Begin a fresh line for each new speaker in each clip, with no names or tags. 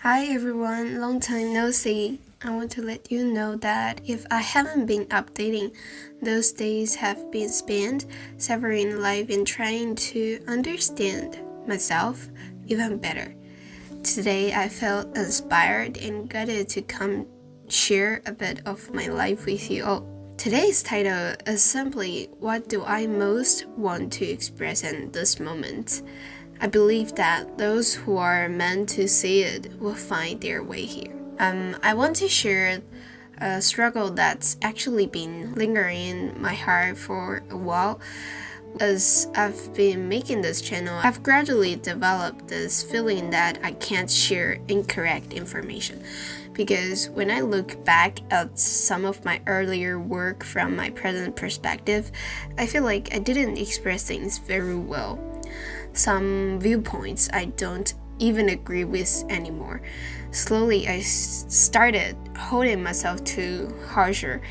Hi everyone, long time no see. I want to let you know that if I haven't been updating, those days have been spent severing life and trying to understand myself even better. Today I felt inspired and guided to come share a bit of my life with you all. Today's title is simply What do I most want to express in this moment? I believe that those who are meant to see it will find their way here. I want to share a struggle that's actually been lingering in my heart for a while. As I've been making this channel, I've gradually developed this feeling that I can't share incorrect information. Because when I look back at some of my earlier work from my present perspective, I feel like I didn't express things very well. Some viewpoints I don't even agree with anymore. Slowly, I started holding myself to harsher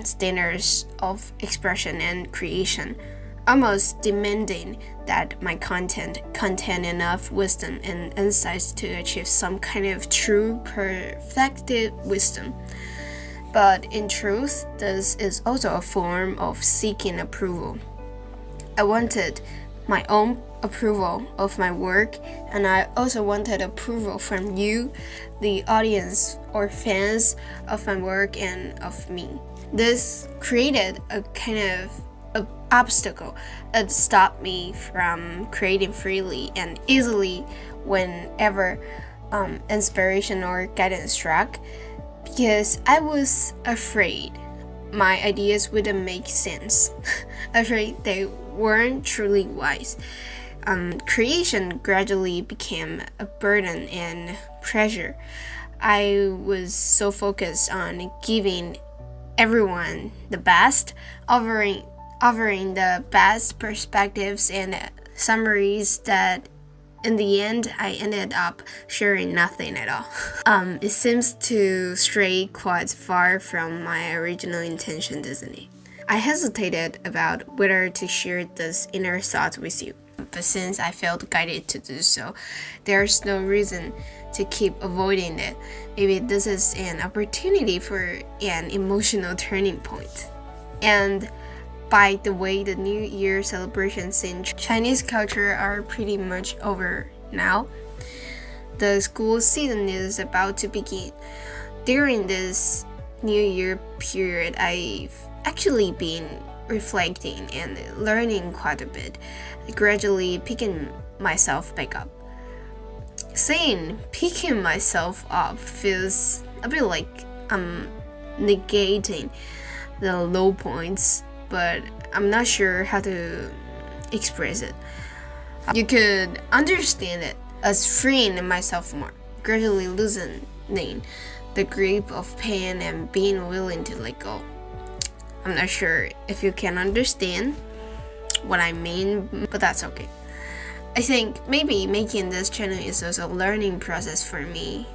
standards of expression and creation, almost demanding that my content contain enough wisdom and insights to achieve some kind of true perfected wisdom. But in truth, this is also a form of seeking approval. I wanted my own approval of my work, and I also wanted approval from you, the audience or fans of my work and of me. This created a kind of obstacle that stopped me from creating freely and easily whenever inspiration or guidance struck, because I was afraid my ideas wouldn't make sense, afraid they weren't truly wise. Creation gradually became a burden and pressure. I was so focused on giving everyone the best, offering the best perspectives and summaries that in the end I ended up sharing nothing at all. It seems to stray quite far from my original intention, doesn't it? I hesitated about whether to share this inner thought with you, but since I felt guided to do so, there's no reason to keep avoiding it. Maybe this is an opportunity for an emotional turning point. And by the way, the New Year celebrations in Chinese culture are pretty much over now. The school season is about to begin. During this New Year period, I've actually been reflecting and learning quite a bit, gradually picking myself back up. Saying picking myself up feels a bit like I'm negating the low points, but I'm not sure how to express it. You could understand it as freeing myself more, gradually loosening the grip of pain and being willing to let go. I'm not sure if you can understand what I mean, but that's okay. I think maybe making this channel is also a learning process for me,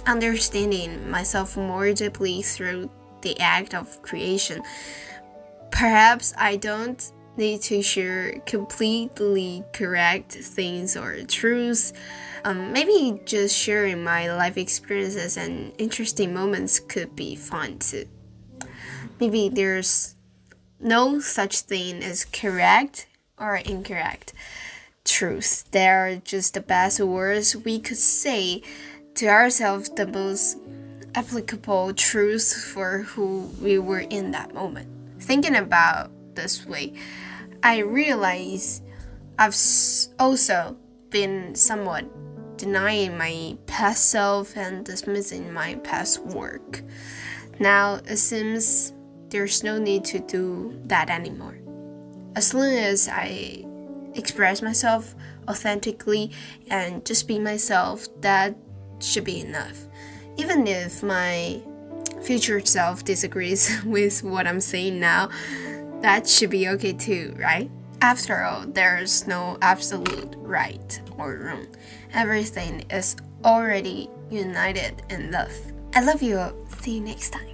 understanding myself more deeply through the act of creation. Perhaps I don't need to share completely correct things or truths. Maybe just sharing my life experiences and interesting moments could be fun too. Maybe there's no such thing as correct or incorrect truth. They're just the best words we could say to ourselves, the most applicable truth for who we were in that moment. Thinking about this way, I realize I've also been somewhat denying my past self and dismissing my past work. Now it seems there's no need to do that anymore. As long as I express myself authentically and just be myself, that should be enough. Even if my future self disagrees with what I'm saying now, that should be okay too, right? After all, there's no absolute right or wrong. Everything is already united in love. I love you all. See you next time.